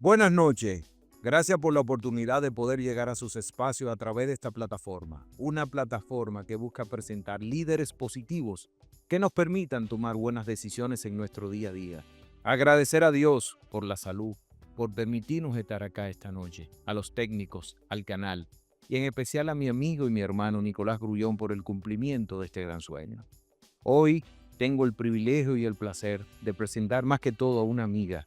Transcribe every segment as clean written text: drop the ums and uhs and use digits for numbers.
Buenas noches. Gracias por la oportunidad de poder llegar a sus espacios a través de esta plataforma. Una plataforma que busca presentar líderes positivos que nos permitan tomar buenas decisiones en nuestro día a día. Agradecer a Dios por la salud, por permitirnos estar acá esta noche, a los técnicos, al canal y en especial a mi amigo y mi hermano Nicolás Grullón por el cumplimiento de este gran sueño. Hoy tengo el privilegio y el placer de presentar más que todo a una amiga,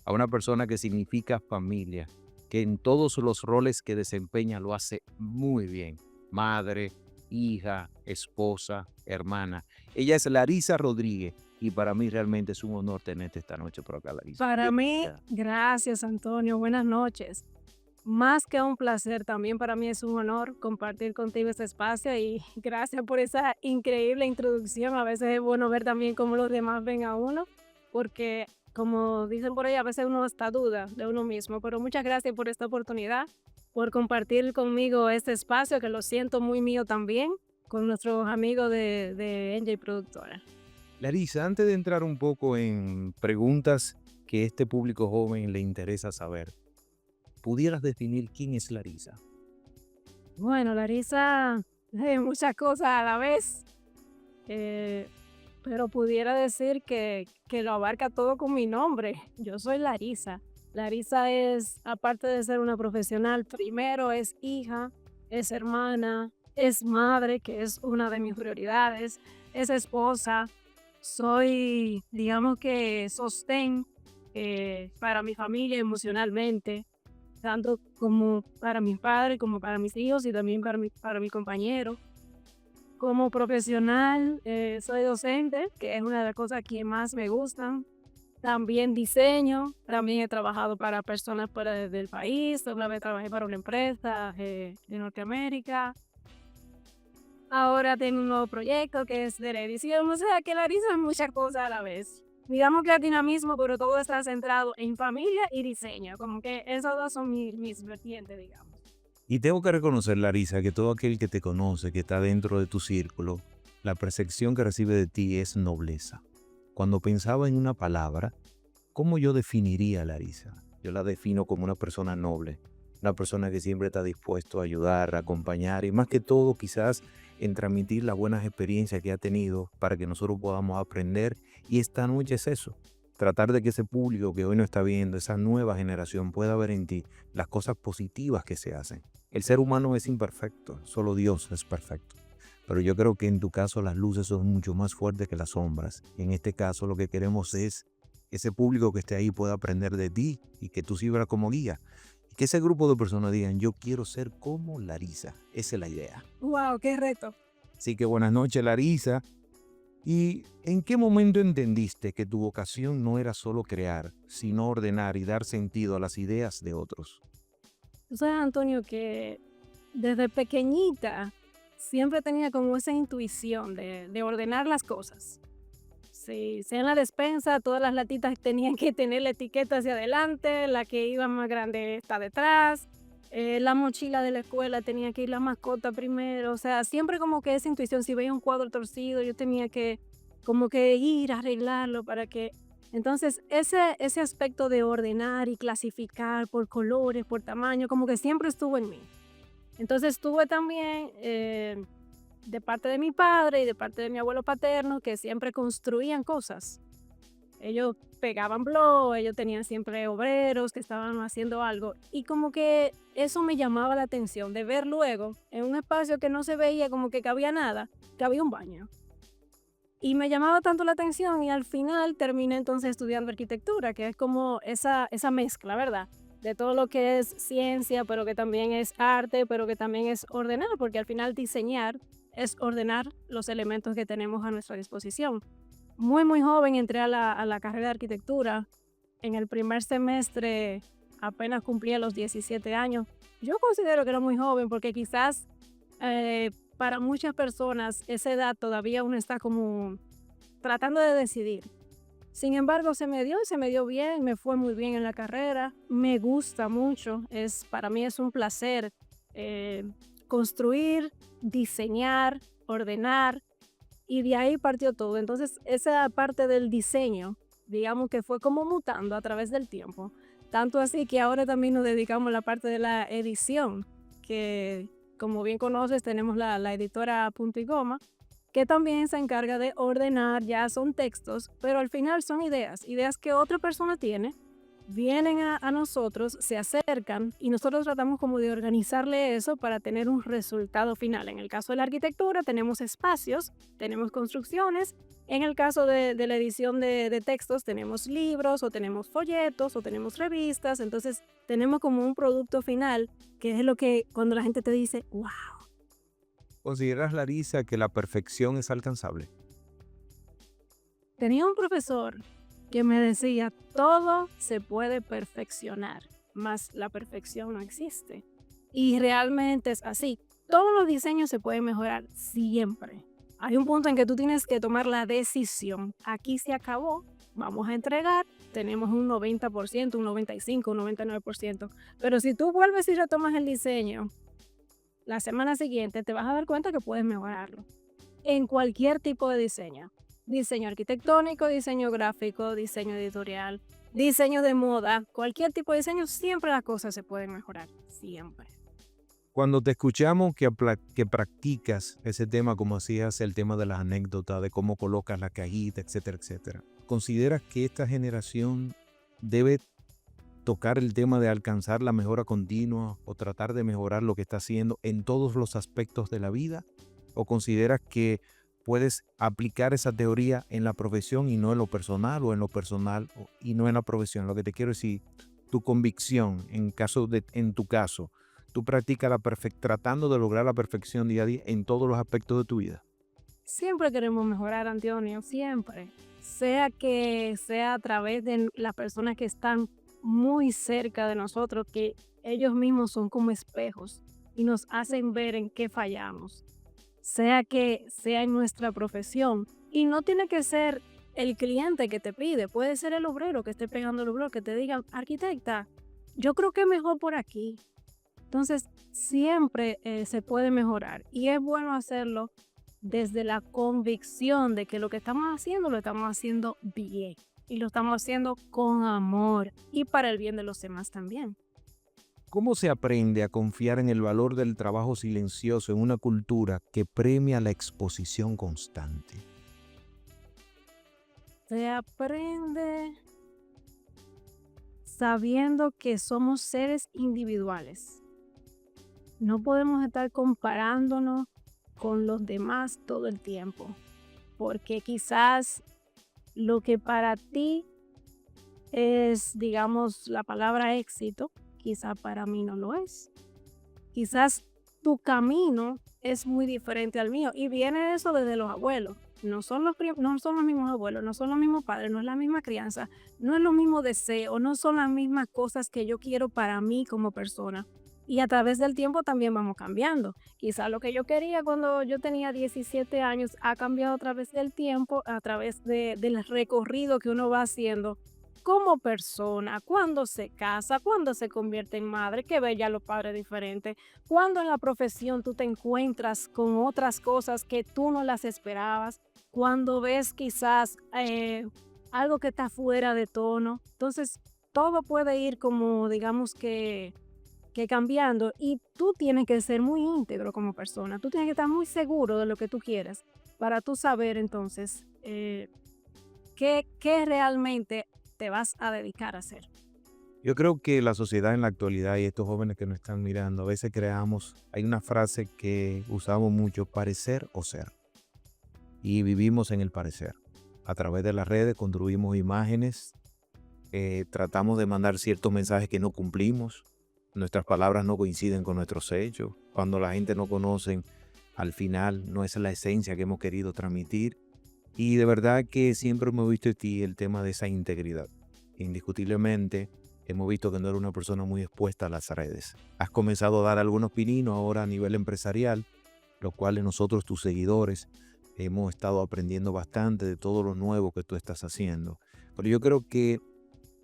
a una persona que significa familia, que en todos los roles que desempeña lo hace muy bien. Madre, hija, esposa, hermana. Ella es Larisa Rodríguez y para mí realmente es un honor tenerte esta noche por acá, Larisa. Para mí, Bienvenida. gracias Antonio, buenas noches. Más que un placer, también para mí es un honor compartir contigo este espacio y gracias por esa increíble introducción. A veces es bueno ver también cómo los demás ven a uno, porque como dicen por ahí, a veces uno hasta duda de uno mismo, pero muchas gracias por esta oportunidad, por compartir conmigo este espacio que lo siento muy mío también, con nuestros amigos de NJ Productora. Larisa, antes de entrar un poco en preguntas que este público joven le interesa saber, ¿pudieras definir quién es Larisa? Bueno, Larisa, muchas cosas a la vez, eh, pero pudiera decir que lo abarca todo con mi nombre. Yo soy Larisa. Larisa es, aparte de ser una profesional, primero es hija, es hermana, es madre, que es una de mis prioridades, es esposa, soy, digamos que, sostén para mi familia emocionalmente tanto como para mis padres, como para mis hijos y también para mi compañero. Como profesional, soy docente, que es una de las cosas que más me gustan. También diseño, también he trabajado para personas fuera del país, una vez trabajé para una empresa de Norteamérica. Ahora tengo un nuevo proyecto que es de la edición, o sea que la risa es muchas cosas a la vez. Digamos que es dinamismo, pero todo está centrado en familia y diseño, como que esos dos son mis vertientes, digamos. Y tengo que reconocer, Larisa, que todo aquel que te conoce, que está dentro de tu círculo, la percepción que recibe de ti es nobleza. Cuando pensaba en una palabra, ¿cómo yo definiría a Larisa? Yo la defino como una persona noble, una persona que siempre está dispuesto a ayudar, a acompañar y más que todo quizás en transmitir las buenas experiencias que ha tenido para que nosotros podamos aprender. Y esta noche es eso, tratar de que ese público que hoy no está viendo, esa nueva generación pueda ver en ti las cosas positivas que se hacen. El ser humano es imperfecto, solo Dios es perfecto. Pero yo creo que en tu caso las luces son mucho más fuertes que las sombras. Y en este caso lo que queremos es ese público que esté ahí pueda aprender de ti y que tú sirvas como guía. Y que ese grupo de personas digan, yo quiero ser como Larisa. Esa es la idea. ¡Wow! ¡Qué reto! Así que buenas noches, Larisa. ¿Y en qué momento entendiste que tu vocación no era solo crear, sino ordenar y dar sentido a las ideas de otros? Tú sabes, Antonio, que desde pequeñita siempre tenía como esa intuición de ordenar las cosas. Sí, sea en la despensa, todas las latitas tenían que tener la etiqueta hacia adelante, la que iba más grande está detrás, la mochila de la escuela tenía que ir la mascota primero, o sea, siempre como que esa intuición, si veía un cuadro torcido, yo tenía que como que ir a arreglarlo para que... Entonces, ese aspecto de ordenar y clasificar por colores, por tamaño, como que siempre estuvo en mí. Entonces, tuve también de parte de mi padre y de parte de mi abuelo paterno, que siempre construían cosas. Ellos pegaban blog, ellos tenían siempre obreros que estaban haciendo algo. Y como que eso me llamaba la atención, de ver luego en un espacio que no se veía como que cabía nada, que había un baño. Y me llamaba tanto la atención y al final terminé entonces estudiando arquitectura, que es como esa mezcla, ¿verdad? De todo lo que es ciencia, pero que también es arte, pero que también es ordenar, porque al final diseñar es ordenar los elementos que tenemos a nuestra disposición. Muy, muy joven entré a la carrera de arquitectura. En el primer semestre apenas cumplía los 17 años. Yo considero que era muy joven porque quizás para muchas personas esa edad todavía uno está como tratando de decidir. Sin embargo, se me dio y se me dio bien, me fue muy bien en la carrera, me gusta mucho, para mí es un placer eh, construir, diseñar, ordenar y de ahí partió todo. Entonces, esa parte del diseño, digamos que fue como mutando a través del tiempo. Tanto así que ahora también nos dedicamos a la parte de la edición, que como bien conoces tenemos la editora Punto y Goma, que también se encarga de ordenar, ya son textos, pero al final son ideas que otra persona tiene, vienen a nosotros, se acercan y nosotros tratamos como de organizarle eso para tener un resultado final. En el caso de la arquitectura tenemos espacios, tenemos construcciones. En el caso de la edición de textos tenemos libros o tenemos folletos o tenemos revistas. Entonces tenemos como un producto final que es lo que cuando la gente te dice, wow. ¿Consideras, Larisa, que la perfección es alcanzable? Tenía un profesor que me decía, todo se puede perfeccionar, mas la perfección no existe. Y realmente es así. Todos los diseños se pueden mejorar siempre. Hay un punto en que tú tienes que tomar la decisión. Aquí se acabó, vamos a entregar, tenemos un 90%, un 95%, un 99%. Pero si tú vuelves y retomas el diseño, la semana siguiente te vas a dar cuenta que puedes mejorarlo. En cualquier tipo de diseño. Diseño arquitectónico, diseño gráfico, diseño editorial, diseño de moda, cualquier tipo de diseño, siempre las cosas se pueden mejorar, siempre. Cuando te escuchamos que practicas ese tema, como hacías el tema de las anécdotas, de cómo colocas la cajita, etcétera, etcétera, ¿consideras que esta generación debe tocar el tema de alcanzar la mejora continua o tratar de mejorar lo que está haciendo en todos los aspectos de la vida? ¿O consideras que puedes aplicar esa teoría en la profesión y no en lo personal, o en lo personal y no en la profesión? Lo que te quiero decir, tu convicción en tu caso, tú practicas tratando de lograr la perfección día a día en todos los aspectos de tu vida. Siempre queremos mejorar, Antonio, siempre. Sea que sea a través de las personas que están muy cerca de nosotros, que ellos mismos son como espejos y nos hacen ver en qué fallamos. Sea que sea en nuestra profesión. Y no tiene que ser el cliente que te pide, puede ser el obrero que esté pegando el obrero, que te diga, arquitecta, yo creo que es mejor por aquí. Entonces, siempre se puede mejorar y es bueno hacerlo desde la convicción de que lo que estamos haciendo lo estamos haciendo bien y lo estamos haciendo con amor y para el bien de los demás también. ¿Cómo se aprende a confiar en el valor del trabajo silencioso en una cultura que premia la exposición constante? Se aprende sabiendo que somos seres individuales. No podemos estar comparándonos con los demás todo el tiempo, porque quizás lo que para ti es, digamos, la palabra éxito, quizás para mí no lo es. Quizás tu camino es muy diferente al mío y viene eso desde los abuelos. No son los mismos abuelos, no son los mismos padres, no es la misma crianza, no es lo mismo deseo, no son las mismas cosas que yo quiero para mí como persona. Y a través del tiempo también vamos cambiando. Quizás lo que yo quería cuando yo tenía 17 años ha cambiado a través del tiempo, a través del recorrido que uno va haciendo como persona, cuando se casa, cuando se convierte en madre, que ve ya los padres diferentes, cuando en la profesión tú te encuentras con otras cosas que tú no las esperabas, cuando ves quizás algo que está fuera de tono. Entonces, todo puede ir como, digamos que cambiando y tú tienes que ser muy íntegro como persona, tú tienes que estar muy seguro de lo que tú quieres para tú saber entonces qué realmente te vas a dedicar a hacer. Yo creo que la sociedad en la actualidad y estos jóvenes que nos están mirando, a veces hay una frase que usamos mucho, parecer o ser. Y vivimos en el parecer. A través de las redes construimos imágenes, tratamos de mandar ciertos mensajes que no cumplimos, nuestras palabras no coinciden con nuestros hechos. Cuando la gente no conoce, al final no es la esencia que hemos querido transmitir. Y de verdad que siempre hemos visto en ti el tema de esa integridad. Indiscutiblemente hemos visto que no eres una persona muy expuesta a las redes. Has comenzado a dar algunos pininos ahora a nivel empresarial, los cuales nosotros, tus seguidores, hemos estado aprendiendo bastante de todo lo nuevo que tú estás haciendo. Pero yo creo que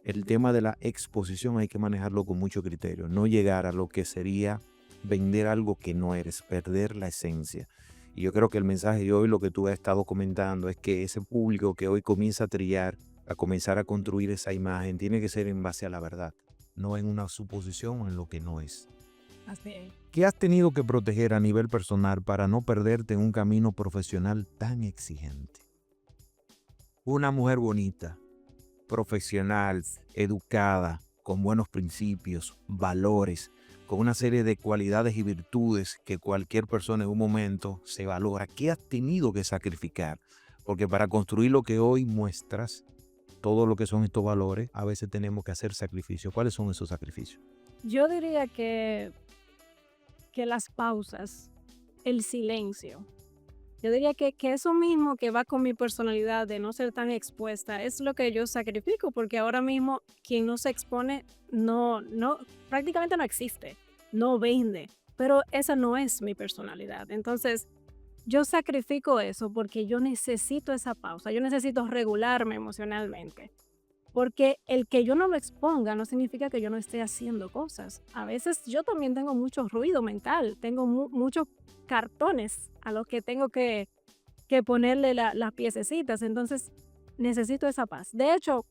el tema de la exposición hay que manejarlo con mucho criterio, no llegar a lo que sería vender algo que no eres, perder la esencia. Y yo creo que el mensaje de hoy, lo que tú has estado comentando, es que ese público que hoy comienza a trillar, a comenzar a construir esa imagen, tiene que ser en base a la verdad. no en una suposición o en lo que no es. Así es. ¿Qué has tenido que proteger a nivel personal para no perderte en un camino profesional tan exigente? Una mujer bonita, profesional, educada, con buenos principios, valores, con una serie de cualidades y virtudes que cualquier persona en un momento se valora. ¿Qué has tenido que sacrificar? Porque para construir lo que hoy muestras, todo lo que son estos valores, a veces tenemos que hacer sacrificios. ¿Cuáles son esos sacrificios? Yo diría que las pausas, el silencio. Yo diría que eso mismo que va con mi personalidad de no ser tan expuesta es lo que yo sacrifico, porque ahora mismo quien no se expone prácticamente no existe, no vende, pero esa no es mi personalidad. Entonces, yo sacrifico eso porque yo necesito esa pausa, yo necesito regularme emocionalmente. Porque el que yo no lo exponga no significa que yo no esté haciendo cosas. A veces yo también tengo mucho ruido mental, tengo muchos cartones a los que tengo que ponerle las piececitas. Entonces necesito esa paz. De hecho,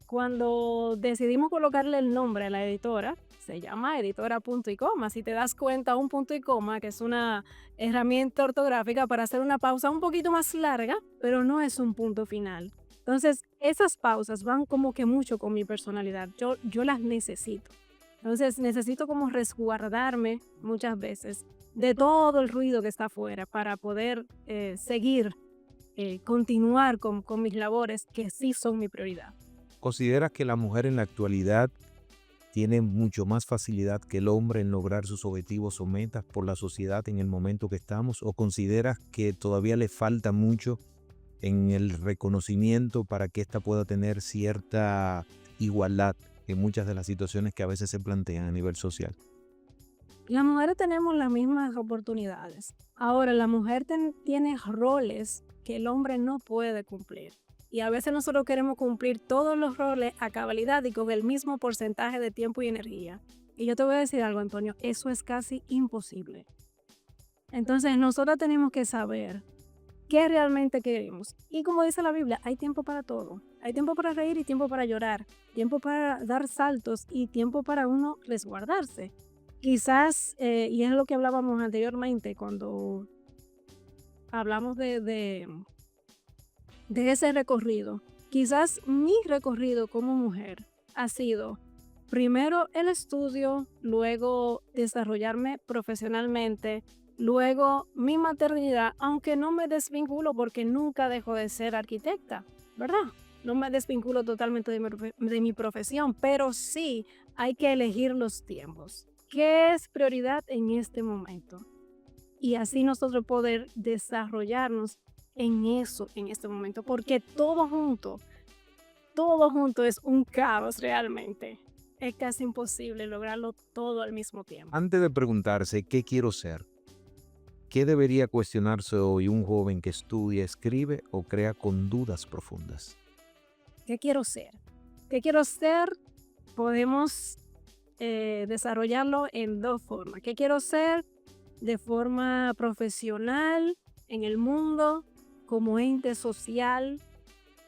cuando decidimos colocarle el nombre a la editora, se llama editora punto y coma. Si te das cuenta, un punto y coma, que es una herramienta ortográfica para hacer una pausa un poquito más larga, pero no es un punto final. Entonces, esas pausas van como que mucho con mi personalidad. Yo las necesito. Entonces, necesito como resguardarme muchas veces de todo el ruido que está afuera para poder seguir, continuar con mis labores que sí son mi prioridad. ¿Consideras que la mujer en la actualidad tiene mucho más facilidad que el hombre en lograr sus objetivos o metas por la sociedad en el momento que estamos? ¿O consideras que todavía le falta mucho en el reconocimiento para que ésta pueda tener cierta igualdad en muchas de las situaciones que a veces se plantean a nivel social? Las mujeres tenemos las mismas oportunidades. Ahora, la mujer tiene roles que el hombre no puede cumplir. Y a veces nosotros queremos cumplir todos los roles a cabalidad y con el mismo porcentaje de tiempo y energía. Y yo te voy a decir algo, Antonio, eso es casi imposible. Entonces, nosotros tenemos que saber qué realmente queremos. Y como dice la Biblia, hay tiempo para todo. Hay tiempo para reír y tiempo para llorar. Tiempo para dar saltos y tiempo para uno resguardarse. Quizás, y es lo que hablábamos anteriormente cuando hablamos de ese recorrido. Quizás mi recorrido como mujer ha sido primero el estudio, luego desarrollarme profesionalmente, luego mi maternidad, aunque no me desvinculo porque nunca dejo de ser arquitecta, ¿verdad? No me desvinculo totalmente de mi profesión, pero sí hay que elegir los tiempos. ¿Qué es prioridad en este momento? Y así nosotros poder desarrollarnos en eso en este momento, porque todo junto es un caos realmente. Es casi imposible lograrlo todo al mismo tiempo. Antes de preguntarse qué quiero ser, ¿qué debería cuestionarse hoy un joven que estudia, escribe o crea con dudas profundas? ¿Qué quiero ser? ¿Qué quiero ser? Podemos desarrollarlo en dos formas. ¿Qué quiero ser? De forma profesional, en el mundo, como ente social.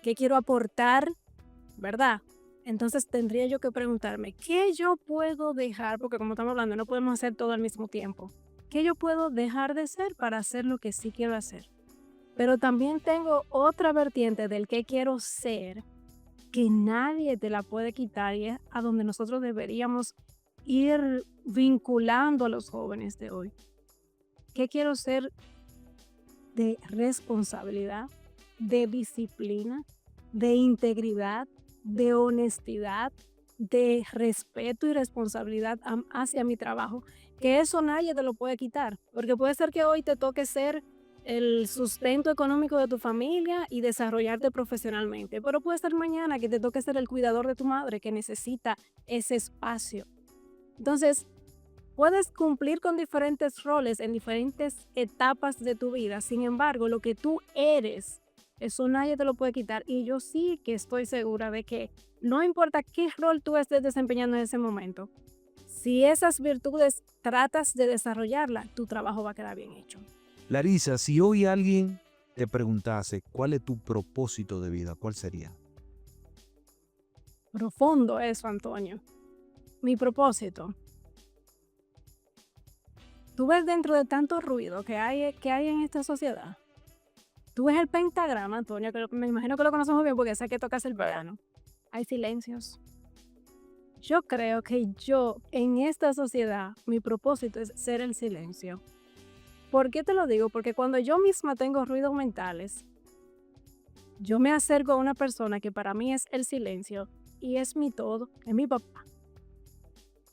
¿Qué quiero aportar? ¿Verdad? Entonces tendría yo que preguntarme, ¿qué yo puedo dejar? Porque como estamos hablando, no podemos hacer todo al mismo tiempo. ¿Qué yo puedo dejar de ser para hacer lo que sí quiero hacer? Pero también tengo otra vertiente del que quiero ser que nadie te la puede quitar y es a donde nosotros deberíamos ir vinculando a los jóvenes de hoy. ¿Qué quiero ser? De responsabilidad, de disciplina, de integridad, de honestidad, de respeto y responsabilidad hacia mi trabajo, que eso nadie te lo puede quitar, porque puede ser que hoy te toque ser el sustento económico de tu familia y desarrollarte profesionalmente, pero puede ser mañana que te toque ser el cuidador de tu madre que necesita ese espacio. Entonces, puedes cumplir con diferentes roles en diferentes etapas de tu vida, sin embargo, lo que tú eres, eso nadie te lo puede quitar. Y yo sí que estoy segura de que no importa qué rol tú estés desempeñando en ese momento, si esas virtudes tratas de desarrollarla, tu trabajo va a quedar bien hecho. Larisa, si hoy alguien te preguntase cuál es tu propósito de vida, ¿cuál sería? Profundo eso, Antonio. Mi propósito. Tú ves dentro de tanto ruido que hay en esta sociedad. Tú ves el pentagrama, Antonio, que me imagino que lo conocemos bien porque sé que tocas el piano. Hay silencios. Yo creo que yo, en esta sociedad, mi propósito es ser el silencio. ¿Por qué te lo digo? Porque cuando yo misma tengo ruidos mentales, yo me acerco a una persona que para mí es el silencio y es mi todo, es mi papá.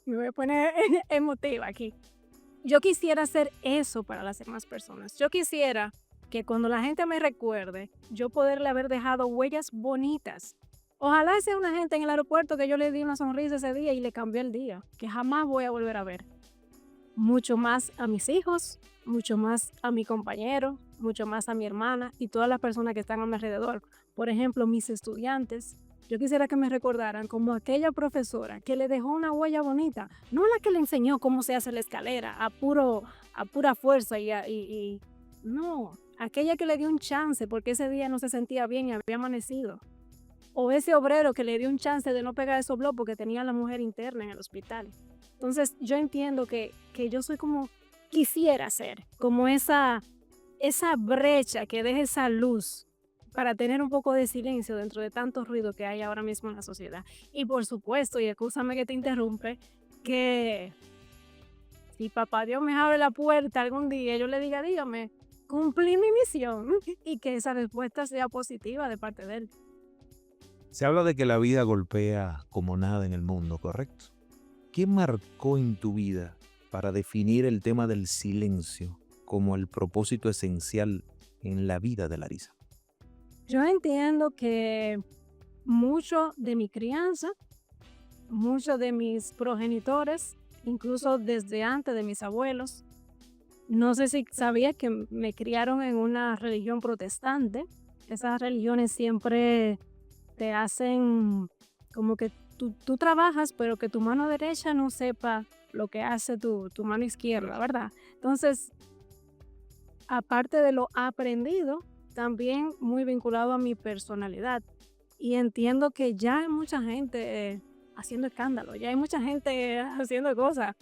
Me voy a poner emotiva aquí. Yo quisiera hacer eso para las demás personas. Yo quisiera que cuando la gente me recuerde, yo poderle haber dejado huellas bonitas. Ojalá sea una gente en el aeropuerto que yo le di una sonrisa ese día y le cambió el día, que jamás voy a volver a ver. Mucho más a mis hijos, mucho más a mi compañero, mucho más a mi hermana y todas las personas que están a mi alrededor. Por ejemplo, mis estudiantes. Yo quisiera que me recordaran como aquella profesora que le dejó una huella bonita, no la que le enseñó cómo se hace la escalera a pura fuerza no, aquella que le dio un chance porque ese día no se sentía bien y había amanecido. O ese obrero que le dio un chance de no pegar esos blogs porque tenía a la mujer interna en el hospital. Entonces yo entiendo que yo soy como quisiera ser, como esa brecha que deje esa luz para tener un poco de silencio dentro de tanto ruido que hay ahora mismo en la sociedad. Y por supuesto, y escúchame que te interrumpe, que si papá Dios me abre la puerta algún día, yo le diga, dígame, cumplí mi misión y que esa respuesta sea positiva de parte de él. Se habla de que la vida golpea como nada en el mundo, ¿correcto? ¿Qué marcó en tu vida para definir el tema del silencio como el propósito esencial en la vida de Larisa? Yo entiendo que mucho de mi crianza, muchos de mis progenitores, incluso desde antes de mis abuelos, no sé si sabía que me criaron en una religión protestante. Esas religiones siempre te hacen como que tú trabajas, pero que tu mano derecha no sepa lo que hace tu mano izquierda, ¿verdad? Entonces, aparte de lo aprendido, también muy vinculado a mi personalidad. Y entiendo que ya hay mucha gente haciendo escándalo, ya hay mucha gente haciendo cosas.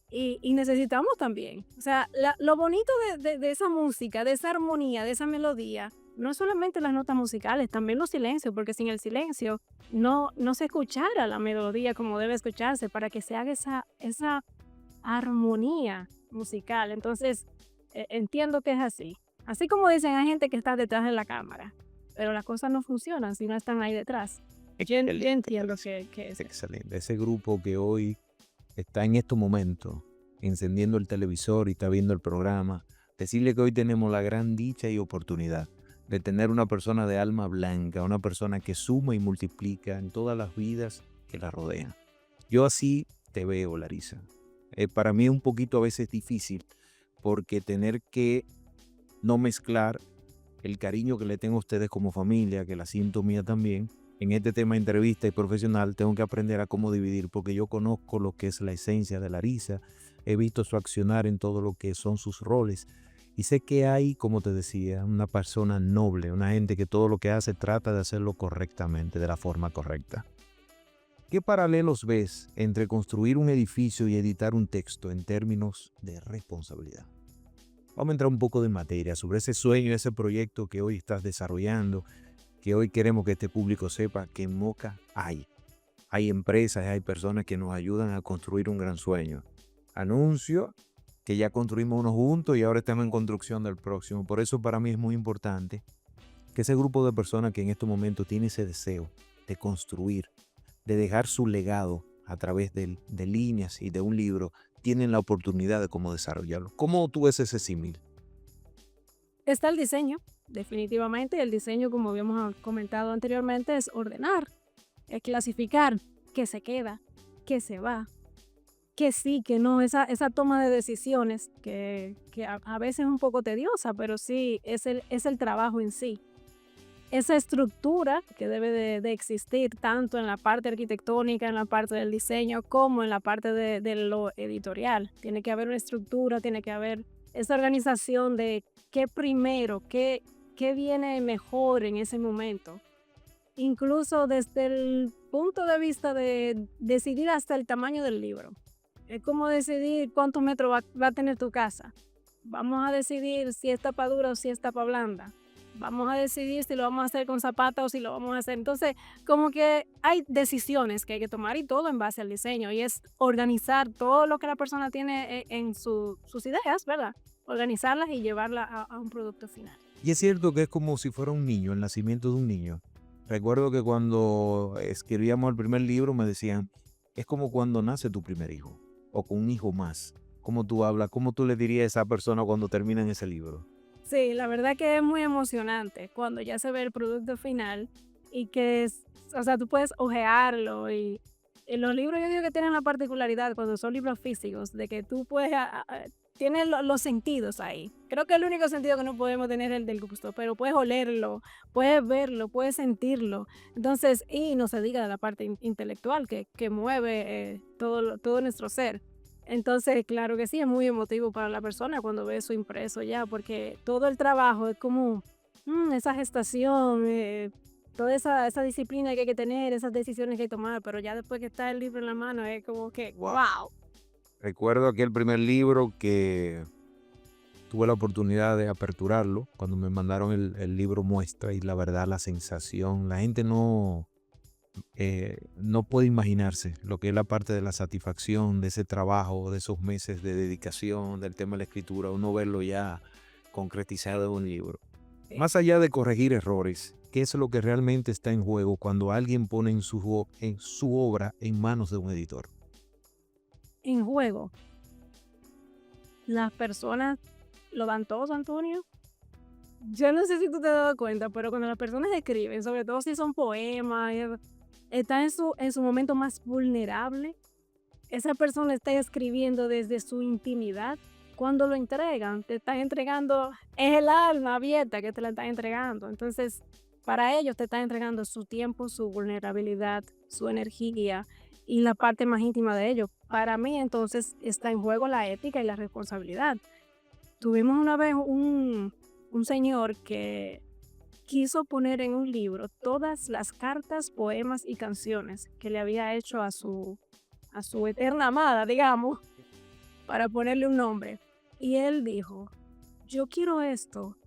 Y necesitamos también. O sea, lo bonito de esa música, de esa armonía, de esa melodía, no es solamente las notas musicales, también los silencios, porque sin el silencio no se escuchara la melodía como debe escucharse para que se haga esa armonía musical. Entonces, entiendo que es así. Así como dicen, hay gente que está detrás de la cámara, pero las cosas no funcionan si no están ahí detrás. Yo entiendo que es Excelente. Ese grupo que hoy está en estos momentos encendiendo el televisor y está viendo el programa, decirle que hoy tenemos la gran dicha y oportunidad de tener una persona de alma blanca, una persona que suma y multiplica en todas las vidas que la rodean. Yo así te veo, Larisa. Para mí es un poquito a veces difícil porque tener que no mezclar el cariño que le tengo a ustedes como familia, que la siento mía también, en este tema de entrevista y profesional, tengo que aprender a cómo dividir, porque yo conozco lo que es la esencia de Larisa, he visto su accionar en todo lo que son sus roles, y sé que hay, como te decía, una persona noble, una gente que todo lo que hace trata de hacerlo correctamente, de la forma correcta. ¿Qué paralelos ves entre construir un edificio y editar un texto en términos de responsabilidad? Vamos a entrar un poco de materia sobre ese sueño, ese proyecto que hoy estás desarrollando, que hoy queremos que este público sepa que en Moca hay. Hay empresas, hay personas que nos ayudan a construir un gran sueño. Anuncio que ya construimos uno juntos y ahora estamos en construcción del próximo. Por eso para mí es muy importante que ese grupo de personas que en estos momentos tiene ese deseo de construir, de dejar su legado a través de líneas y de un libro, tienen la oportunidad de cómo desarrollarlo. ¿Cómo tú ves ese símil? Está el diseño, definitivamente. El diseño, como habíamos comentado anteriormente, es ordenar, es clasificar qué se queda, qué se va, que sí, que no, esa toma de decisiones que a veces es un poco tediosa, pero sí es el trabajo en sí. Esa estructura que debe de existir tanto en la parte arquitectónica, en la parte del diseño, como en la parte de lo editorial. Tiene que haber una estructura, tiene que haber esa organización de qué primero, qué viene mejor en ese momento. incluso desde el punto de vista de decidir hasta el tamaño del libro. Es como decidir cuántos metros va a tener tu casa. Vamos a decidir si es tapa dura o si es tapa blanda. Vamos a decidir si lo vamos a hacer con zapata o si lo vamos a hacer. Entonces, como que hay decisiones que hay que tomar y todo en base al diseño. Y es organizar todo lo que la persona tiene en sus ideas, ¿verdad? Organizarlas y llevarlas a un producto final. Y es cierto que es como si fuera un niño, el nacimiento de un niño. Recuerdo que cuando escribíamos el primer libro me decían, es como cuando nace tu primer hijo o con un hijo más. ¿Cómo tú hablas? ¿Cómo tú le dirías a esa persona cuando termina ese libro? Sí, la verdad que es muy emocionante cuando ya se ve el producto final y que, o sea, tú puedes ojearlo y los libros yo digo que tienen la particularidad cuando son libros físicos de que tú puedes, tienes los sentidos ahí. Creo que el único sentido que no podemos tener es el del gusto, pero puedes olerlo, puedes verlo, puedes sentirlo. Entonces, y no se diga de la parte intelectual que mueve todo nuestro ser. Entonces, claro que sí, es muy emotivo para la persona cuando ve eso impreso ya, porque todo el trabajo es como esa gestación, toda esa disciplina que hay que tener, esas decisiones que hay que tomar, pero ya después que está el libro en la mano es como que, wow. Recuerdo aquel primer libro que tuve la oportunidad de aperturarlo cuando me mandaron el libro muestra y la verdad la sensación, la gente no puede imaginarse lo que es la parte de la satisfacción de ese trabajo, de esos meses de dedicación, del tema de la escritura, uno verlo ya concretizado en un libro. Más allá de corregir errores, ¿qué es lo que realmente está en juego cuando alguien pone en su obra en manos de un editor? En juego, las personas lo dan todo, Antonio. Yo no sé si tú te has dado cuenta, pero cuando las personas escriben, sobre todo si son poemas, está en su momento más vulnerable. Esa persona está escribiendo desde su intimidad. Cuando lo entregan, te están entregando, es el alma abierta que te la están entregando. Entonces, para ellos te están entregando su tiempo, su vulnerabilidad, su energía y la parte más íntima de ellos. Para mí, entonces, está en juego la ética y la responsabilidad. Tuvimos una vez un señor que quiso poner en un libro todas las cartas, poemas y canciones que le había hecho a su eterna amada, digamos, para ponerle un nombre. Y él dijo, yo quiero esto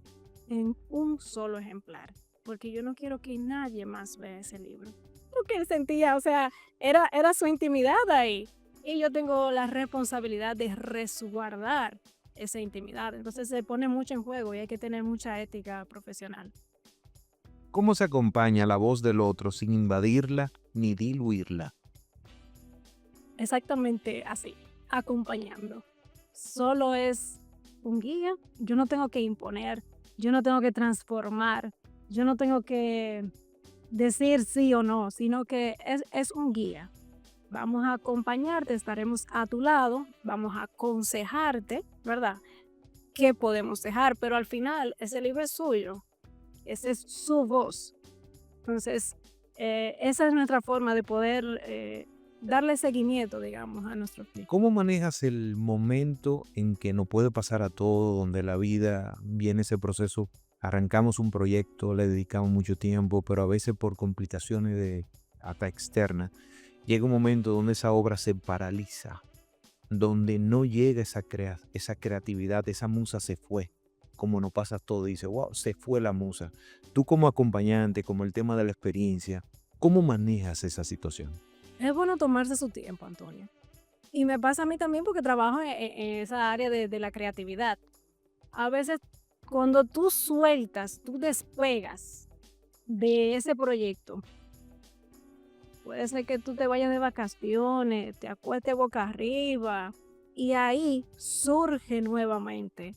en un solo ejemplar, porque yo no quiero que nadie más vea ese libro. Porque él sentía, o sea, era su intimidad ahí. Y yo tengo la responsabilidad de resguardar esa intimidad. Entonces se pone mucho en juego y hay que tener mucha ética profesional. ¿Cómo se acompaña la voz del otro sin invadirla ni diluirla? Exactamente así, acompañando. Solo es un guía, yo no tengo que imponer, yo no tengo que transformar, yo no tengo que decir sí o no, sino que es un guía. Vamos a acompañarte, estaremos a tu lado, vamos a aconsejarte, ¿verdad? ¿Qué podemos dejar? Pero al final ese libro es suyo, esa es su voz. Entonces, esa es nuestra forma de poder darle seguimiento, digamos, a nuestros libros. ¿Cómo manejas el momento en que no puede pasar a todo, donde la vida viene ese proceso? Arrancamos un proyecto, le dedicamos mucho tiempo, pero a veces por complicaciones hasta externas, llega un momento donde esa obra se paraliza, donde no llega esa creatividad, esa musa se fue, como nos pasa todo, dice, wow, se fue la musa. Tú como acompañante, como el tema de la experiencia, ¿cómo manejas esa situación? Es bueno tomarse su tiempo, Antonio. Y me pasa a mí también porque trabajo en esa área de la creatividad. A veces cuando tú sueltas, tú despegas de ese proyecto, puede ser que tú te vayas de vacaciones, te acuestes boca arriba y ahí surge nuevamente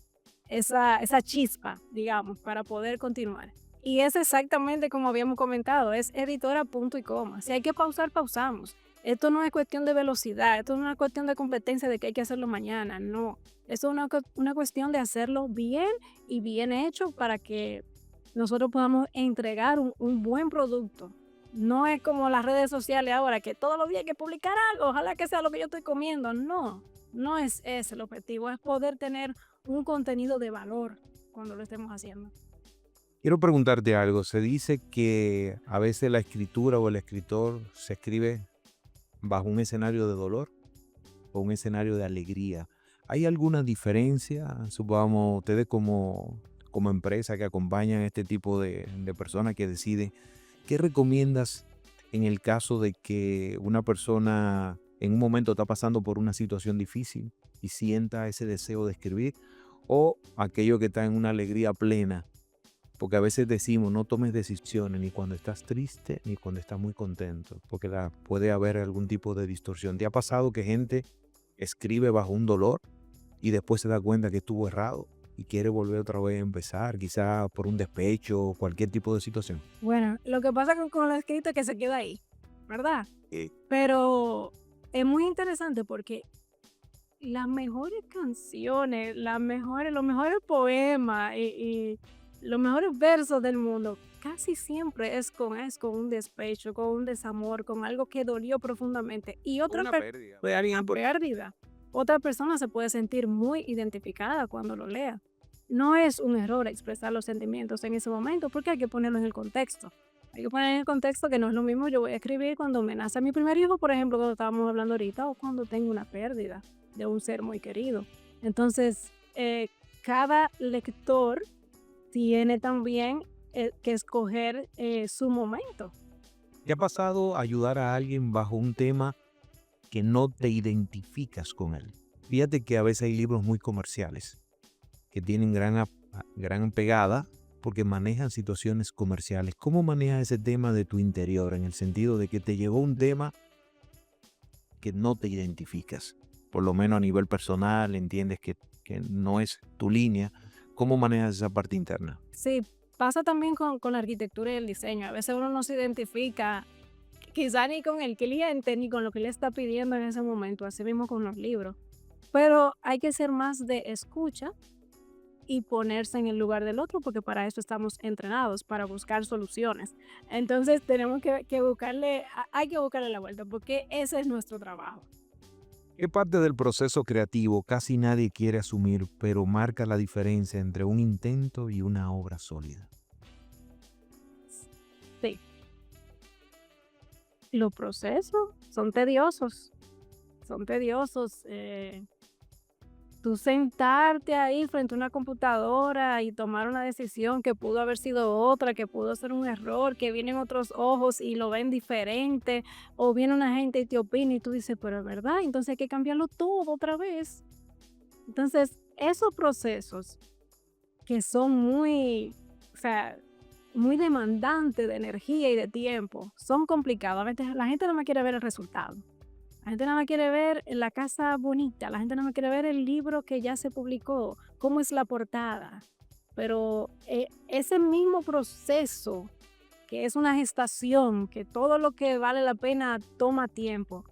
esa chispa, digamos, para poder continuar. Y es exactamente como habíamos comentado, es editora punto y coma. Si hay que pausar, pausamos. Esto no es cuestión de velocidad, esto no es una cuestión de competencia de que hay que hacerlo mañana, no. Esto es una cuestión de hacerlo bien y bien hecho para que nosotros podamos entregar un buen producto. No es como las redes sociales ahora, que todos los días hay que publicar algo, ojalá que sea lo que yo estoy comiendo. No, no es ese el objetivo, es poder tener un contenido de valor cuando lo estemos haciendo. Quiero preguntarte algo. Se dice que a veces la escritura o el escritor se escribe bajo un escenario de dolor o un escenario de alegría. ¿Hay alguna diferencia? Supongamos, ustedes como empresa que acompañan a este tipo de personas que deciden, ¿qué recomiendas en el caso de que una persona en un momento está pasando por una situación difícil y sienta ese deseo de escribir? O aquello que está en una alegría plena, porque a veces decimos no tomes decisiones ni cuando estás triste ni cuando estás muy contento, porque puede haber algún tipo de distorsión. ¿Te ha pasado que gente escribe bajo un dolor y después se da cuenta que estuvo errado y quiere volver otra vez a empezar, quizá por un despecho o cualquier tipo de situación? Bueno, lo que pasa con lo escrito es que se queda ahí, ¿verdad? Sí. Pero es muy interesante porque las mejores canciones, los mejores poemas y los mejores versos del mundo casi siempre es con un despecho, con un desamor, con algo que dolió profundamente. Y otra Pérdida. pérdida. Otra persona se puede sentir muy identificada cuando lo lea. No es un error expresar los sentimientos en ese momento porque hay que ponerlo en el contexto. Hay que poner en el contexto que no es lo mismo yo voy a escribir cuando me nace mi primer hijo, por ejemplo, cuando estábamos hablando ahorita, o cuando tengo una pérdida de un ser muy querido. Entonces, cada lector tiene también que escoger su momento. ¿Te ha pasado ayudar a alguien bajo un tema que no te identificas con él? Fíjate que a veces hay libros muy comerciales que tienen gran pegada porque manejan situaciones comerciales. ¿Cómo manejas ese tema de tu interior en el sentido de que te llegó un tema que no te identificas? Por lo menos a nivel personal, entiendes que no es tu línea. ¿Cómo manejas esa parte interna? Sí, pasa también con la arquitectura y el diseño. A veces uno no se identifica quizá ni con el cliente ni con lo que le está pidiendo en ese momento, así mismo con los libros. Pero hay que ser más de escucha y ponerse en el lugar del otro, porque para eso estamos entrenados, para buscar soluciones. Entonces tenemos que buscarle, hay que buscarle la vuelta, porque ese es nuestro trabajo. ¿Qué parte del proceso creativo casi nadie quiere asumir, pero marca la diferencia entre un intento y una obra sólida? Sí, los procesos son tediosos, son tediosos. Tú sentarte ahí frente a una computadora y tomar una decisión que pudo haber sido otra, que pudo ser un error, que vienen otros ojos y lo ven diferente, o viene una gente y te opina y tú dices, pero es verdad, entonces hay que cambiarlo todo otra vez. Entonces, esos procesos que son muy, o sea, muy demandantes de energía y de tiempo, son complicados. A veces la gente no me quiere ver el resultado. La gente nada más quiere ver la casa bonita, la gente nada más quiere ver el libro que ya se publicó, cómo es la portada. Pero ese mismo proceso, que es una gestación, que todo lo que vale la pena toma tiempo,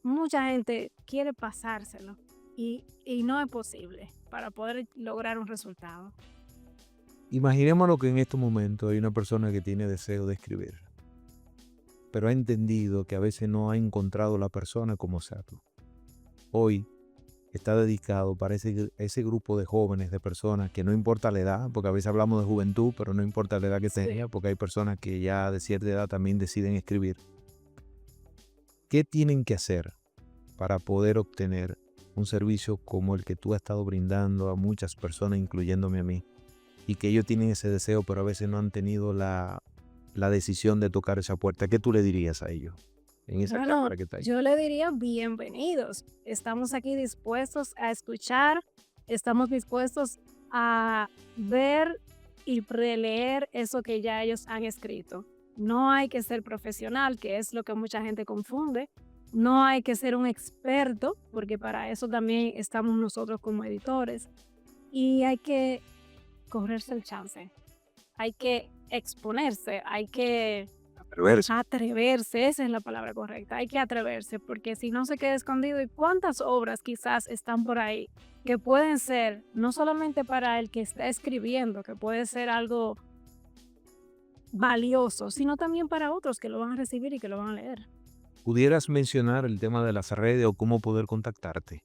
mucha gente quiere pasárselo y no es posible para poder lograr un resultado. Imaginémonos que en este momento hay una persona que tiene deseo de escribir, pero ha entendido que a veces no ha encontrado la persona como serlo. Hoy está dedicado para ese grupo de jóvenes, de personas que no importa la edad, porque a veces hablamos de juventud, pero no importa la edad que tenga, porque hay personas que ya de cierta edad también deciden escribir. ¿Qué tienen que hacer para poder obtener un servicio como el que tú has estado brindando a muchas personas, incluyéndome a mí? Y que ellos tienen ese deseo, pero a veces no han tenido la decisión de tocar esa puerta. ¿Qué tú le dirías a ellos en esa Bueno, cámara que está ahí? yo le diría bienvenidos. Estamos aquí dispuestos a escuchar, estamos dispuestos a ver y releer eso que ya ellos han escrito. No hay que ser profesional, que es lo que mucha gente confunde. No hay que ser un experto, porque para eso también estamos nosotros como editores. Y hay que correrse el chance. Hay que exponerse, hay que atreverse, esa es la palabra correcta, hay que atreverse, porque si no se queda escondido, ¿y cuántas obras quizás están por ahí que pueden ser no solamente para el que está escribiendo, que puede ser algo valioso, sino también para otros que lo van a recibir y que lo van a leer? ¿Pudieras mencionar el tema de las redes o cómo poder contactarte?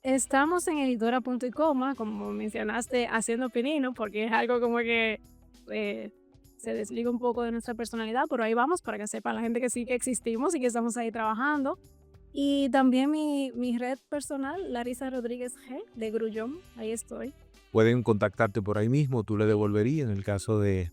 Estamos en editora.com, como mencionaste, haciendo pinino, porque es algo como que se desliga un poco de nuestra personalidad, pero ahí vamos para que sepa la gente que sí que existimos y que estamos ahí trabajando. Y también mi red personal, Larisa Rodríguez G, de Grullón, ahí estoy. Pueden contactarte por ahí mismo, tú le devolverías en el caso de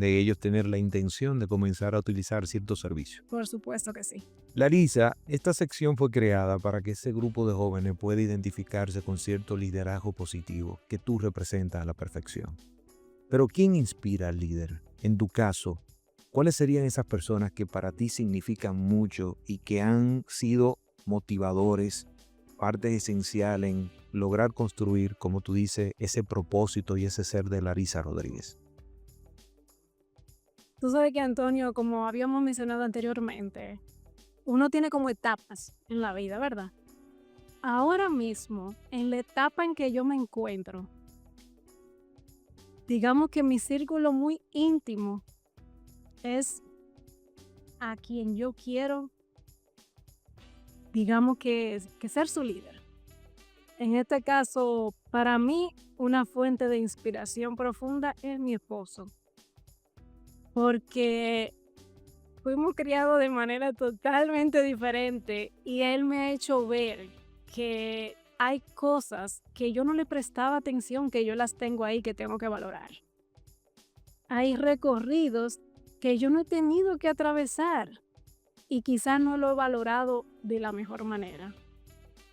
ellos tener la intención de comenzar a utilizar ciertos servicios. Por supuesto que sí. Larisa, esta sección fue creada para que ese grupo de jóvenes pueda identificarse con cierto liderazgo positivo que tú representas a la perfección. Pero ¿quién inspira al líder? En tu caso, ¿cuáles serían esas personas que para ti significan mucho y que han sido motivadores, parte esencial en lograr construir, como tú dices, ese propósito y ese ser de Larisa Rodríguez? Tú sabes que, Antonio, como habíamos mencionado anteriormente, uno tiene como etapas en la vida, ¿verdad? Ahora mismo, en la etapa en que yo me encuentro, digamos que mi círculo muy íntimo es a quien yo quiero, digamos que ser su líder. En este caso, para mí, una fuente de inspiración profunda es mi esposo, porque fuimos criados de manera totalmente diferente y él me ha hecho ver que hay cosas que yo no le prestaba atención, que yo las tengo ahí, que tengo que valorar. Hay recorridos que yo no he tenido que atravesar y quizás no lo he valorado de la mejor manera.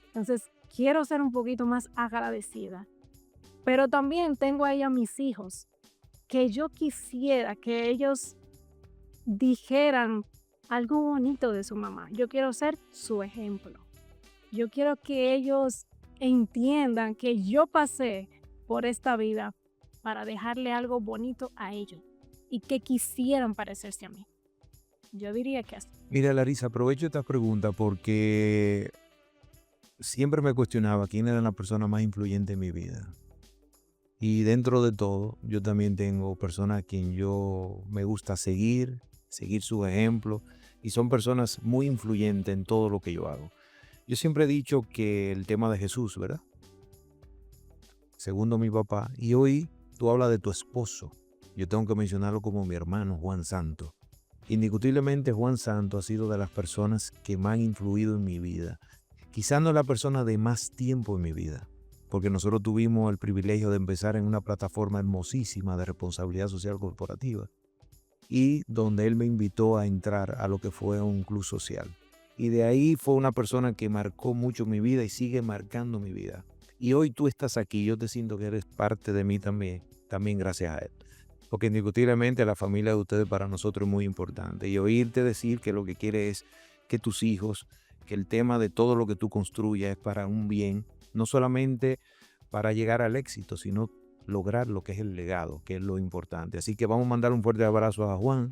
Entonces, quiero ser un poquito más agradecida. Pero también tengo ahí a mis hijos, que yo quisiera que ellos dijeran algo bonito de su mamá. Yo quiero ser su ejemplo. Yo quiero que ellos entiendan que yo pasé por esta vida para dejarle algo bonito a ellos y que quisieran parecerse a mí. Yo diría que así. Mira, Larisa, aprovecho esta pregunta porque siempre me cuestionaba quién era la persona más influyente en mi vida. Y dentro de todo, yo también tengo personas a quien yo me gusta seguir su ejemplo, y son personas muy influyentes en todo lo que yo hago. Yo siempre he dicho que el tema de Jesús, ¿verdad? Segundo mi papá, y hoy tú hablas de tu esposo. Yo tengo que mencionarlo como mi hermano Juan Santo. Indiscutiblemente Juan Santo ha sido de las personas que más han influido en mi vida. Quizás no la persona de más tiempo en mi vida, porque nosotros tuvimos el privilegio de empezar en una plataforma hermosísima de responsabilidad social corporativa y donde él me invitó a entrar a lo que fue un club social. Y de ahí fue una persona que marcó mucho mi vida y sigue marcando mi vida. Y hoy tú estás aquí, yo te siento que eres parte de mí también gracias a él. Porque indiscutiblemente la familia de ustedes para nosotros es muy importante. Y oírte decir que lo que quiere es que tus hijos, que el tema de todo lo que tú construyas es para un bien, no solamente para llegar al éxito, sino lograr lo que es el legado, que es lo importante. Así que vamos a mandar un fuerte abrazo a Juan,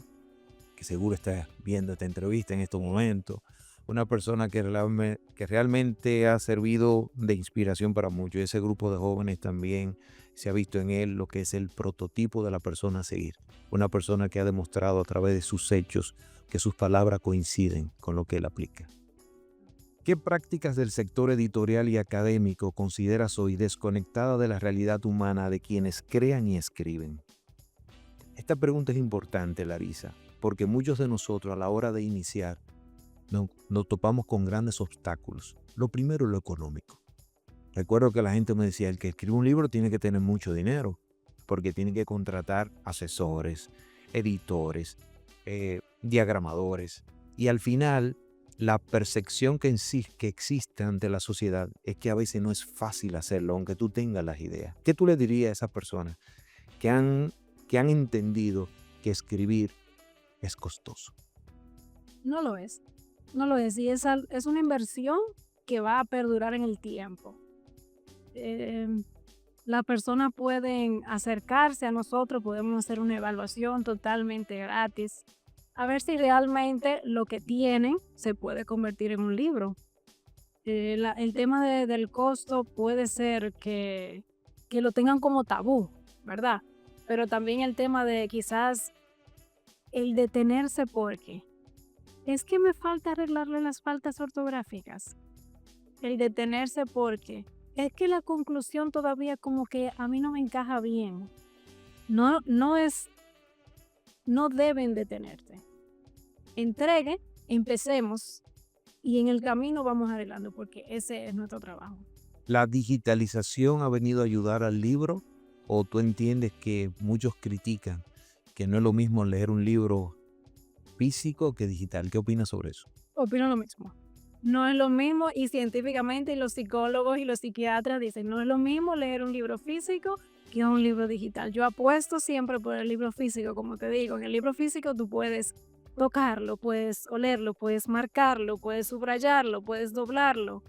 que seguro está viendo esta entrevista en estos momentos. Una persona que realmente ha servido de inspiración para muchos. Ese grupo de jóvenes también se ha visto en él lo que es el prototipo de la persona a seguir. Una persona que ha demostrado a través de sus hechos que sus palabras coinciden con lo que él aplica. ¿Qué prácticas del sector editorial y académico consideras hoy desconectada de la realidad humana de quienes crean y escriben? Esta pregunta es importante, Larisa, porque muchos de nosotros a la hora de iniciar nos topamos con grandes obstáculos. Lo primero es lo económico. Recuerdo que la gente me decía, el que escribe un libro tiene que tener mucho dinero, porque tiene que contratar asesores, editores, diagramadores, y al final la percepción que existe ante la sociedad es que a veces no es fácil hacerlo, aunque tú tengas las ideas. ¿Qué tú le dirías a esas personas que han entendido que escribir es costoso? No lo es. No lo es. Y es una inversión que va a perdurar en el tiempo. Las personas pueden acercarse a nosotros, podemos hacer una evaluación totalmente gratis, a ver si realmente lo que tienen se puede convertir en un libro. El tema del costo puede ser que lo tengan como tabú, ¿verdad? Pero también el tema de quizás el detenerse porque es que me falta arreglarle las faltas ortográficas. El detenerse porque es que la conclusión todavía como que a mí no me encaja bien. no deben detenerte. Entregue, empecemos y en el camino vamos arreglando porque ese es nuestro trabajo. ¿La digitalización ha venido a ayudar al libro? ¿O tú entiendes que muchos critican que no es lo mismo leer un libro físico que digital? ¿Qué opinas sobre eso? Opino lo mismo. No es lo mismo y científicamente los psicólogos y los psiquiatras dicen, no es lo mismo leer un libro físico que un libro digital. Yo apuesto siempre por el libro físico, como te digo, en el libro físico tú puedes tocarlo, puedes olerlo, puedes marcarlo, puedes subrayarlo, puedes doblarlo,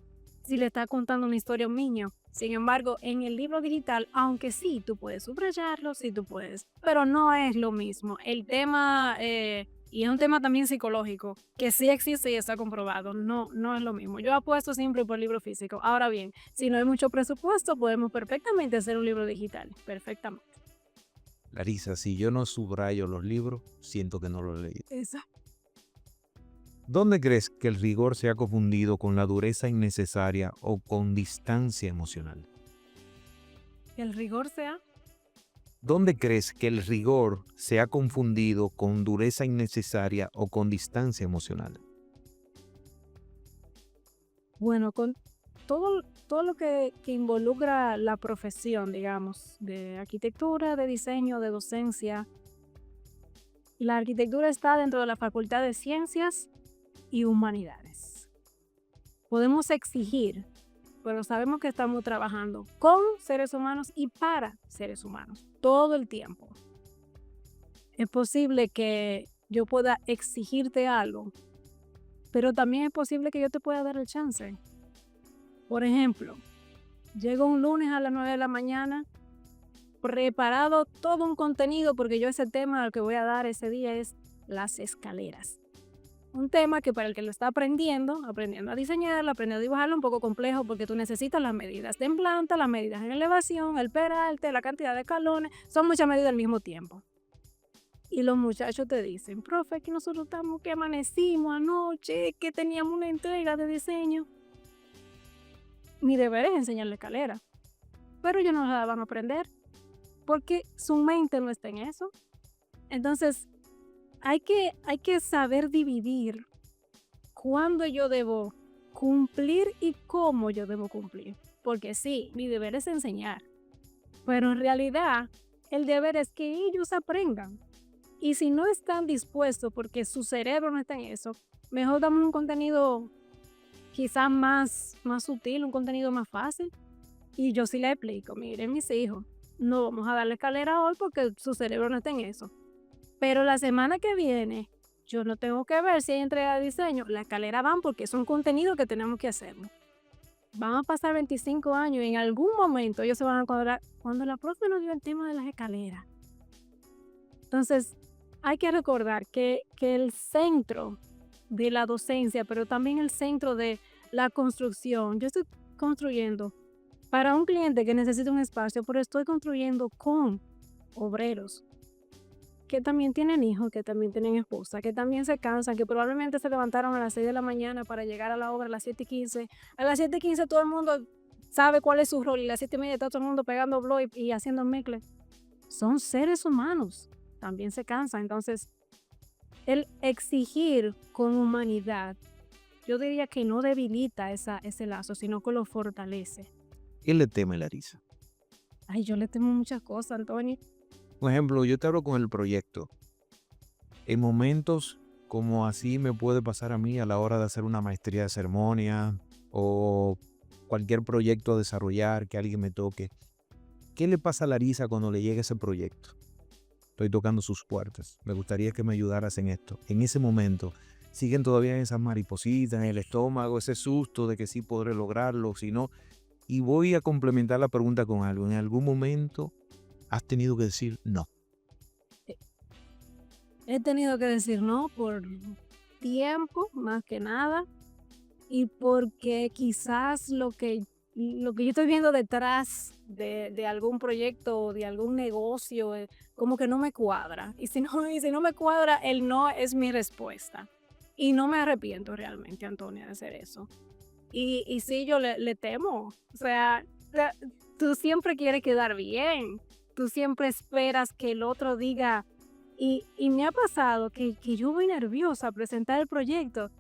si le está contando una historia a un niño. Sin embargo, en el libro digital, aunque sí, tú puedes subrayarlo, sí tú puedes, pero no es lo mismo. El tema, y es un tema también psicológico, que sí existe y está comprobado, no es lo mismo. Yo apuesto siempre por el libro físico. Ahora bien, si no hay mucho presupuesto, podemos perfectamente hacer un libro digital, perfectamente. Larisa, si yo no subrayo los libros, siento que no los leí. Exacto. ¿Dónde crees que el rigor se ha confundido con la dureza innecesaria o con distancia emocional? El rigor sea. ¿Dónde crees que el rigor se ha confundido con dureza innecesaria o con distancia emocional? Bueno, con todo lo que involucra la profesión, digamos, de arquitectura, de diseño, de docencia. La arquitectura está dentro de la Facultad de Ciencias y Humanidades. Podemos exigir, pero sabemos que estamos trabajando con seres humanos y para seres humanos todo el tiempo. Es posible que yo pueda exigirte algo, pero también es posible que yo te pueda dar el chance. Por ejemplo, llego un lunes a las 9 de la mañana, preparado todo un contenido, porque yo ese tema al que voy a dar ese día es las escaleras. Un tema que para el que lo está aprendiendo a diseñarlo, aprendiendo a dibujarlo, un poco complejo porque tú necesitas las medidas en planta, las medidas en elevación, el peralte, la cantidad de escalones, son muchas medidas al mismo tiempo. Y los muchachos te dicen, profe, que nosotros estamos, que amanecimos anoche, que teníamos una entrega de diseño. Mi deber es enseñar la escalera, pero ellos no la van a aprender porque su mente no está en eso. Entonces, hay que saber dividir cuándo yo debo cumplir y cómo yo debo cumplir. Porque sí, mi deber es enseñar, pero en realidad el deber es que ellos aprendan. Y si no están dispuestos porque su cerebro no está en eso, mejor damos un contenido quizás más sutil, un contenido más fácil. Y yo sí le explico, miren mis hijos, no vamos a darle escalera hoy porque su cerebro no está en eso. Pero la semana que viene, yo no tengo que ver si hay entrega de diseño. La escalera van porque es un contenido que tenemos que hacer. Van a pasar 25 años y en algún momento ellos se van a cuadrar cuando la profe nos dio el tema de las escaleras. Entonces, hay que recordar que el centro de la docencia, pero también el centro de la construcción, yo estoy construyendo para un cliente que necesita un espacio, pero estoy construyendo con obreros que también tienen hijos, que también tienen esposa, que también se cansan, que probablemente se levantaron a las 6 de la mañana para llegar a la obra a las 7:15. A las 7:15 todo el mundo sabe cuál es su rol y a las 7:30 está todo el mundo pegando blow y haciendo mezcla. Son seres humanos, también se cansan. Entonces, el exigir con humanidad, yo diría que no debilita ese lazo, sino que lo fortalece. ¿Qué le teme Larisa? Ay, yo le temo muchas cosas, Antonio. Por ejemplo, yo te hablo con el proyecto. En momentos como así me puede pasar a mí a la hora de hacer una maestría de ceremonia o cualquier proyecto a desarrollar que alguien me toque. ¿Qué le pasa a Larisa cuando le llega ese proyecto? Estoy tocando sus puertas. Me gustaría que me ayudaras en esto. En ese momento, siguen todavía esas maripositas en el estómago, ese susto de que sí podré lograrlo, si no. Y voy a complementar la pregunta con algo. ¿En algún momento has tenido que decir no? He tenido que decir no por tiempo, más que nada, y porque quizás lo que yo estoy viendo detrás de algún proyecto o de algún negocio, como que no me cuadra. Y si no me cuadra, el no es mi respuesta. Y no me arrepiento realmente, Antonia, de hacer eso. Y sí, yo le temo. O sea, tú siempre quieres quedar bien. tú siempre esperas que el otro diga, y me ha pasado que yo voy nerviosa a presentar el proyecto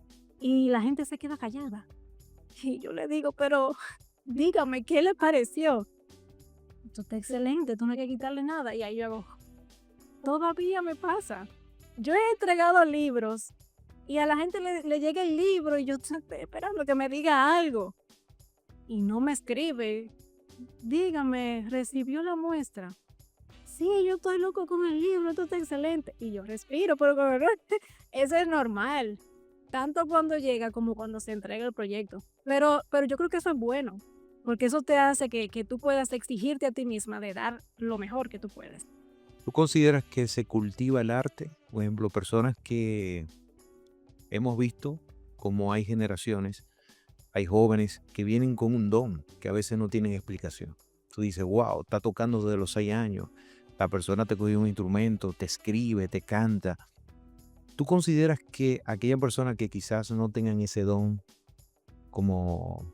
y la gente se queda callada. Y yo le digo, pero dígame, ¿qué le pareció? Esto está excelente, tú no hay que quitarle nada. Y ahí yo hago, todavía me pasa. Yo he entregado libros y a la gente le llega el libro y yo estoy esperando que me diga algo. Y no me escribe. Dígame, ¿recibió la muestra? Sí, yo estoy loco con el libro, esto está excelente. Y yo respiro, pero como no, eso es normal. Tanto cuando llega como cuando se entrega el proyecto. Pero yo creo que eso es bueno, porque eso te hace que tú puedas exigirte a ti misma de dar lo mejor que tú puedes. ¿Tú consideras que se cultiva el arte? Por ejemplo, personas que hemos visto como hay generaciones, hay jóvenes que vienen con un don que a veces no tienen explicación. Tú dices, wow, está tocando desde los 6 años. La persona te coge un instrumento, te escribe, te canta. ¿Tú consideras que aquellas personas que quizás no tengan ese don, como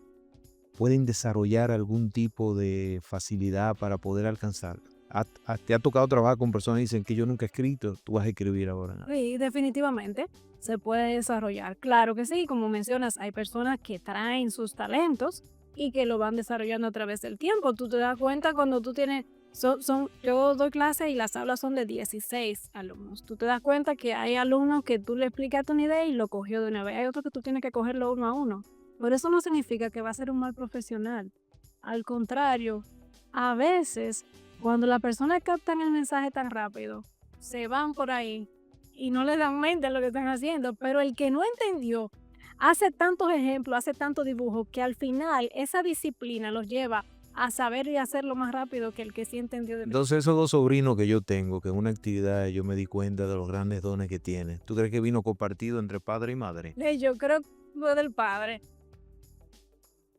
pueden desarrollar algún tipo de facilidad para poder alcanzar? ¿Te ha tocado trabajar con personas que dicen que yo nunca he escrito, tú vas a escribir ahora? ¿No? Sí, definitivamente se puede desarrollar. Claro que sí, como mencionas, hay personas que traen sus talentos y que lo van desarrollando a través del tiempo. Tú te das cuenta cuando tú tienes, yo doy clases y las aulas son de 16 alumnos. Tú te das cuenta que hay alumnos que tú le explicaste una idea y lo cogió de una vez. Hay otros que tú tienes que cogerlo uno a uno. Pero eso no significa que va a ser un mal profesional. Al contrario, a veces cuando las personas captan el mensaje tan rápido, se van por ahí y no le dan mente a lo que están haciendo, pero el que no entendió hace tantos ejemplos, hace tantos dibujos que al final esa disciplina los lleva a saber y hacerlo más rápido que el que sí entendió de verdad. Entonces esos 2 sobrinos que yo tengo, que en una actividad yo me di cuenta de los grandes dones que tienen. ¿Tú crees que vino compartido entre padre y madre? Yo creo que fue del padre.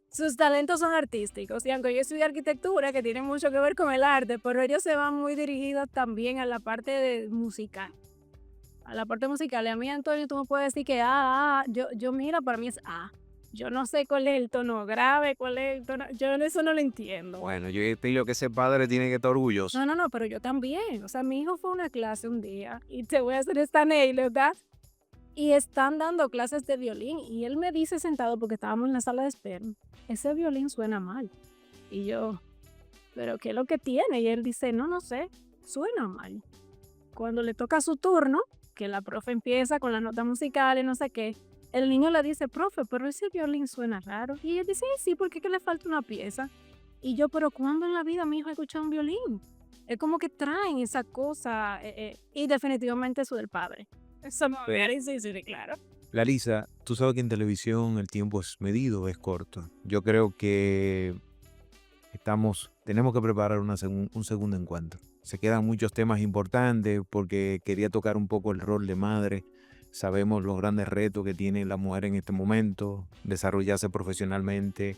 Sus talentos son artísticos y aunque yo estudié arquitectura, que tiene mucho que ver con el arte, pero ellos se van muy dirigidos también a la parte musical. A la parte musical. Y a mí, Antonio, tú me puedes decir que yo mira, para mí es A. Yo no sé cuál es el tono grave, cuál es el tono, yo eso no lo entiendo. Bueno, yo digo que ese padre tiene que estar orgulloso. No, pero yo también. O sea, mi hijo fue a una clase un día y te voy a hacer esta anécdota. Y están dando clases de violín y él me dice sentado, porque estábamos en la sala de espera, ese violín suena mal. Y yo, ¿pero qué es lo que tiene? Y él dice, no sé, suena mal. Cuando le toca su turno, que la profe empieza con las notas musicales, no sé qué, el niño le dice, profe, pero ese violín suena raro. Y él dice, sí, porque es que le falta una pieza. Y yo, pero ¿cuándo en la vida mi hijo ha escuchado un violín? Es como que traen esa cosa, y definitivamente eso del padre. Eso no sí, claro. Larisa, tú sabes que en televisión el tiempo es medido, es corto. Yo creo que tenemos que preparar un segundo encuentro. Se quedan muchos temas importantes porque quería tocar un poco el rol de madre. Sabemos los grandes retos que tiene la mujer en este momento, desarrollarse profesionalmente,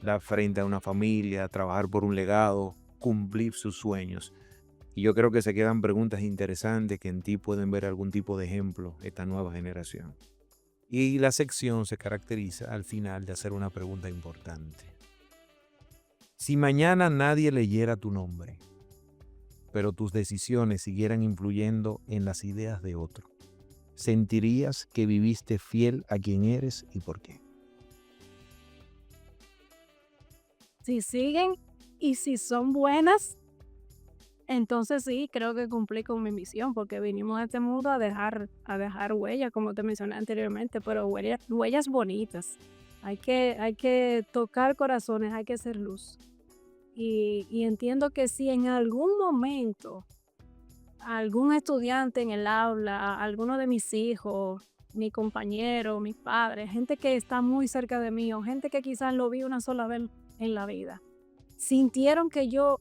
dar frente a una familia, trabajar por un legado, cumplir sus sueños. Y yo creo que se quedan preguntas interesantes que en ti pueden ver algún tipo de ejemplo esta nueva generación. Y la sección se caracteriza al final de hacer una pregunta importante. Si mañana nadie leyera tu nombre, pero tus decisiones siguieran influyendo en las ideas de otro, ¿sentirías que viviste fiel a quien eres y por qué? Si siguen y si son buenas, entonces sí, creo que cumplí con mi misión, porque vinimos a este mundo a dejar huellas, como te mencioné anteriormente, pero huellas bonitas. Hay que tocar corazones, hay que ser luz. Y entiendo que si en algún momento algún estudiante en el aula, alguno de mis hijos, mi compañero, mis padres, gente que está muy cerca de mí o gente que quizás lo vi una sola vez en la vida, sintieron que yo,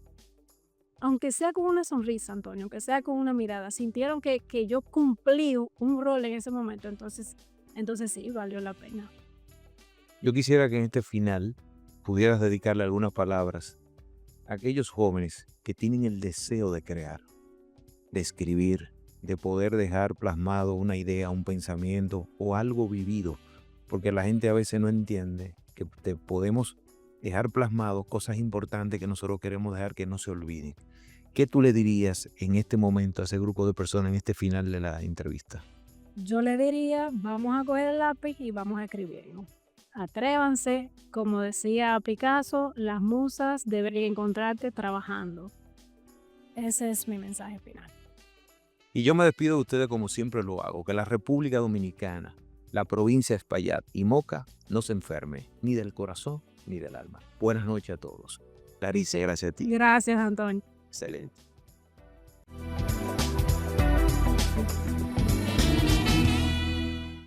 aunque sea con una sonrisa, Antonio, aunque sea con una mirada, sintieron que yo cumplí un rol en ese momento, entonces sí, valió la pena. Yo quisiera que en este final pudieras dedicarle algunas palabras a aquellos jóvenes que tienen el deseo de crear, de escribir, de poder dejar plasmado una idea, un pensamiento o algo vivido, porque la gente a veces no entiende que podemos dejar plasmado cosas importantes que nosotros queremos dejar que no se olviden. ¿Qué tú le dirías en este momento a ese grupo de personas en este final de la entrevista? Yo le diría, vamos a coger el lápiz y vamos a escribirlo. Atrévanse, como decía Picasso, las musas deberían encontrarte trabajando. Ese es mi mensaje final. Y yo me despido de ustedes como siempre lo hago, que la República Dominicana, la provincia de Espaillat y Moca no se enferme ni del corazón ni del alma. Buenas noches a todos. Larissa, gracias a ti. Gracias, Antonio. Excelente.